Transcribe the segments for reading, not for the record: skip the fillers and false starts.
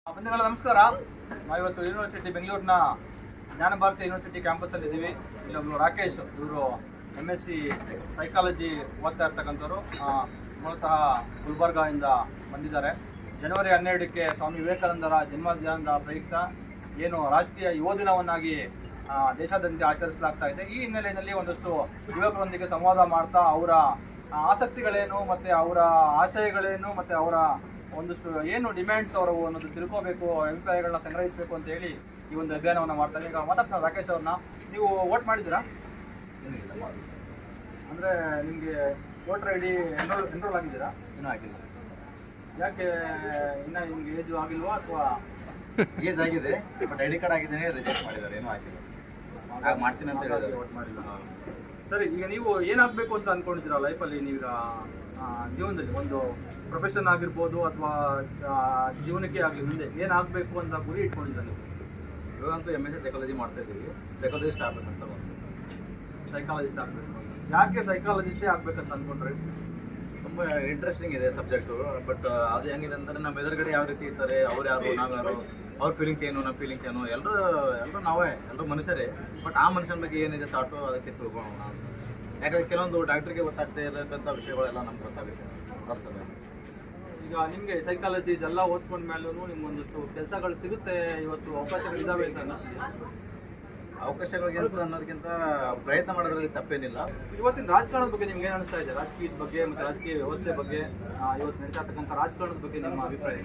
ಬಂಧುಗಳ ನಮಸ್ಕಾರ. ನಾವಿವತ್ತು ಯೂನಿವರ್ಸಿಟಿ ಬೆಂಗಳೂರಿನ ಜ್ಞಾನ ಭಾರತಿ ಯೂನಿವರ್ಸಿಟಿ ಕ್ಯಾಂಪಸ್ಸಲ್ಲಿ ಇದ್ದೀವಿ. ಇಲ್ಲೊಬ್ರು ರಾಕೇಶ್, ಇವರು MSc ಸೈಕಾಲಜಿ ಓದ್ತಾ ಇರ್ತಕ್ಕಂಥವ್ರು. ಮೂಲತಃ ಗುಲ್ಬರ್ಗಾದಿಂದ ಬಂದಿದ್ದಾರೆ. ಜನವರಿ 12ಕ್ಕೆ ಸ್ವಾಮಿ ವಿವೇಕಾನಂದರ ಜನ್ಮದಿನದ ಪ್ರಯುಕ್ತ ಏನು ರಾಷ್ಟ್ರೀಯ ಯುವ ದಿನವನ್ನಾಗಿ ದೇಶಾದ್ಯಂತ ಆಚರಿಸಲಾಗ್ತಾ ಇದೆ. ಈ ಹಿನ್ನೆಲೆಯಲ್ಲಿ ಒಂದಷ್ಟು ಯುವಕರೊಂದಿಗೆ ಸಂವಾದ ಮಾಡ್ತಾ ಅವರ ಆಸಕ್ತಿಗಳೇನು ಮತ್ತು ಅವರ ಆಶಯಗಳೇನು ಮತ್ತು ಅವರ ಒಂದಷ್ಟು ಏನು ಡಿಮ್ಯಾಂಡ್ಸ್ ಅವರು ಅನ್ನೋದು ತಿಳ್ಕೋಬೇಕು, ಅಭಿಪ್ರಾಯಗಳನ್ನ ಸಂಗ್ರಹಿಸಬೇಕು ಅಂತ ಹೇಳಿ ಈ ಒಂದು ಅಭಿಯಾನವನ್ನು ಮಾಡ್ತಾರೆ. ಈಗ ಮಾತಾಡ್ತಾರೆ ರಾಕೇಶ್ ಅವ್ರನ್ನ. ನೀವು ವೋಟ್ ಮಾಡಿದ್ದೀರಾ? ಅಂದರೆ ನಿಮಗೆ ವೋಟರ್ ID ಎನ್ರೋಲ್ ಆಗಿದ್ದೀರಾ? ಇನ್ನೂ ಆಗಿಲ್ಲ. ಯಾಕೆ ಇನ್ನೂ ನಿಮಗೆ ಏಜು ಆಗಿಲ್ವಾ ಅಥವಾ? ಏಜ್ ಆಗಿದೆ, ಬಟ್ ID ಕಾರ್ಡ್ ಆಗಿದ್ದೇನೆ, ರಿಜೆಕ್ಟ್ ಮಾಡಿದ್ದಾರೆ, ಏನೂ ಆಗಿಲ್ಲ. ಆಗ ಮಾಡ್ತೀನಿ ಅಂತ ಹೇಳಿದ್ದಾರೆ. ವೋಟ್ ಮಾಡಿಲ್ಲ. ಸರಿ, ಈಗ ನೀವು ಏನಾಗಬೇಕು ಅಂತ ಅಂದ್ಕೊಂಡಿದ್ದೀರಾ ಲೈಫಲ್ಲಿ? ನೀವೀಗ ಜೀವನದಲ್ಲಿ ಒಂದು ಪ್ರೊಫೆಷನ್ ಆಗಿರ್ಬೋದು ಅಥವಾ ಜೀವನಕ್ಕೆ ಆಗಲಿ ಮುಂದೆ ಏನಾಗಬೇಕು ಅಂತ ಗುರಿ ಇಟ್ಕೊಂಡಿದ್ದಾರೆ? ಇವಾಗಂತೂ MSc ಸೈಕಾಲಜಿ ಮಾಡ್ತಾ ಇದ್ದೀವಿ. ಸೈಕಾಲಜಿಸ್ಟ್ ಆಗ್ಬೇಕಂತ ಒಂದು. ಸೈಕಾಲಜಿಸ್ಟ್ ಆಗಬೇಕು. ಯಾಕೆ ಸೈಕಾಲಜಿಸ್ಟೇ ಆಗ್ಬೇಕಂತ ಅಂದ್ಕೊಂಡ್ರೆ? ತುಂಬ ಇಂಟ್ರೆಸ್ಟಿಂಗ್ ಇದೆ ಸಬ್ಜೆಕ್ಟು. ಬಟ್ ಅದು ಹೆಂಗಿದೆ ಅಂದರೆ ನಮ್ಮ ಎದುರುಗಡೆ ಯಾವ ರೀತಿ ಇರ್ತಾರೆ, ಅವ್ರು ಯಾರು, ನಾವು ಯಾರು, ಅವ್ರ ಫೀಲಿಂಗ್ಸ್ ಏನು, ನಮ್ಮ ಫೀಲಿಂಗ್ಸ್ ಏನು, ಎಲ್ಲರೂ ನಾವೇ, ಎಲ್ಲರೂ ಮನುಷ್ಯರೇ. ಬಟ್ ಆ ಮನುಷ್ಯನ ಬಗ್ಗೆ ಏನಿದೆ ಥಾಟು ಅದಕ್ಕೆ ತಿಳ್ಕೊಳ್ಳೋಣ. ಯಾಕಂದರೆ ಕೆಲವೊಂದು ಡಾಕ್ಟ್ರಿಗೆ ಗೊತ್ತಾಗ್ತಾ ಇರತಕ್ಕಂಥ ವಿಷಯಗಳೆಲ್ಲ ನಮ್ಗೆ ಗೊತ್ತಾಗುತ್ತೆ ಅದ್ರ ಸಲುವಾಗಿ. ಈಗ ನಿಮಗೆ ಸೈಕಾಲಜಿ ಇದೆಲ್ಲ ಓದ್ಕೊಂಡ ಮೇಲೂ ನಿಮ್ಗೊಂದಷ್ಟು ಕೆಲಸಗಳು ಸಿಗುತ್ತೆ, ಇವತ್ತು ಅವಕಾಶಗಳಿದ್ದಾವೆ ಅಂತ ಅನ್ನಿಸ್ತಿದೆ? ಅವಕಾಶಗಳಿಗೆ ಅಂತ ಅನ್ನೋದಕ್ಕಿಂತ ಪ್ರಯತ್ನ ಮಾಡೋದ್ರಲ್ಲಿ ತಪ್ಪೇನಿಲ್ಲ. ಇವತ್ತಿನ ರಾಜಕಾರಣದ ಬಗ್ಗೆ ನಿಮ್ಗೆ ಏನು ಅನಿಸ್ತಾ ಇದೆ? ರಾಜಕೀಯದ ಬಗ್ಗೆ ಮತ್ತು ರಾಜಕೀಯ ವ್ಯವಸ್ಥೆ ಬಗ್ಗೆ, ಇವತ್ತು ನಡೀತಕ್ಕಂಥ ರಾಜಕಾರಣದ ಬಗ್ಗೆ ನಿಮ್ಮ ಅಭಿಪ್ರಾಯ?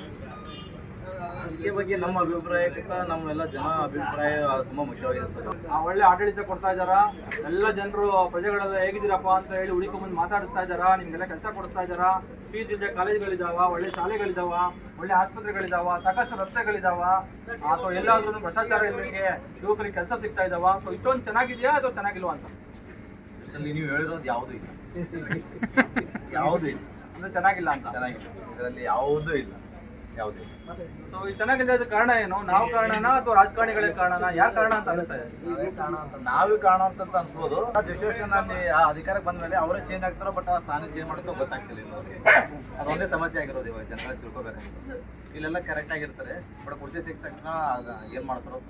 ರಾಜಕೀಯ ಬಗ್ಗೆ ನಮ್ಮ ಅಭಿಪ್ರಾಯಕ್ಕಿಂತ ನಮ್ಮೆಲ್ಲ ಜನ ಅಭಿಪ್ರಾಯ ತುಂಬ ಮುಖ್ಯವಾಗಿದೆ ಸರ್. ಒಳ್ಳೆ ಆಡಳಿತ ಕೊಡ್ತಾ ಇದ್ದಾರಾ? ಎಲ್ಲ ಜನರು ಪ್ರಜೆಗಳೆಲ್ಲ ಹೇಗಿದ್ದೀರಪ್ಪ ಅಂತ ಹೇಳಿ ಹುಡುಕೊಂಬಂದು ಮಾತಾಡಿಸ್ತಾ ಇದ್ದಾರಾ? ನಿಮಗೆಲ್ಲ ಕೆಲಸ ಕೊಡಿಸ್ತಾ ಇದ್ದಾರಾ? ಫೀಸ್ ಇಲ್ಲದೆ ಕಾಲೇಜ್ಗಳಿದಾವ, ಒಳ್ಳೆ ಶಾಲೆಗಳಿದಾವ, ಒಳ್ಳೆ ಆಸ್ಪತ್ರೆಗಳಿದಾವ, ಸಾಕಷ್ಟು ರಸ್ತೆಗಳಿದಾವ, ಅಥವಾ ಎಲ್ಲಾದ್ರೂ ಭ್ರಷ್ಟಾಚಾರ ಇಲ್ಲದಂಗೆ ಯುವಕರಿಗೆ ಕೆಲಸ ಸಿಗ್ತಾ ಇದ್ದಾವ? ಸೊ ಇಷ್ಟೊಂದು ಚೆನ್ನಾಗಿದೆಯಾ ಅಥವಾ ಚೆನ್ನಾಗಿಲ್ವಾ ಅಂತ? ಇಷ್ಟರಲ್ಲಿ ನೀವು ಹೇಳಿರೋದು ಯಾವುದೂ ಇಲ್ಲ. ಯಾವುದೂ ಇಲ್ಲ ಅಂದರೆ ಚೆನ್ನಾಗಿಲ್ಲ ಅಂತ? ಚೆನ್ನಾಗಿಲ್ಲ, ಇದರಲ್ಲಿ ಯಾವುದೂ ಇಲ್ಲ, ಯಾವುದೂ ಇಲ್ಲ. ಸೊ ಈ ಚೆನ್ನಾಗಿಲ್ಲದ ಕಾರಣ ಏನು? ನಾವು ಕಾರಣನಾ ಅಥವಾ ರಾಜಕಾರಣಿಗಳೇ ಕಾರಣನಾ? ಯಾರು ಕಾರಣ ಅಂತ ಅನಿಸ್ತಾ ಇದೆ? ನಾವೇ ಕಾರಣ ಅಂತ ಅನ್ಸ್ಬೋದು. ಆ ಸಿಚುವೇಶನ್ ಅಲ್ಲಿ ಆ ಅಧಿಕಾರಕ್ಕೆ ಬಂದ ಮೇಲೆ ಅವರೇ ಚೇಂಜ್ ಆಗ್ತಾರೋ, ಬಟ್ ಆ ಸ್ಥಾನ ಚೇಂಜ್ ಮಾಡೋದು ಗೊತ್ತಾಗ್ತಿಲ್ಲ ಅವ್ರಿಗೆ. ಅದೊಂದೇ ಸಮಸ್ಯೆ ಆಗಿರೋದು ಇವಾಗ ಜನಗಳಿಗೆ ತಿಳ್ಕೊಬೇಕು. ಇಲ್ಲೆಲ್ಲ ಕರೆಕ್ಟ್ ಆಗಿರ್ತಾರೆ, ಬಟ್ ಕುರ್ಚಿ ಸಿಕ್ಸ್ ತಕ್ಷಣ ಅದು ಏನು ಮಾಡ್ತಾರೋ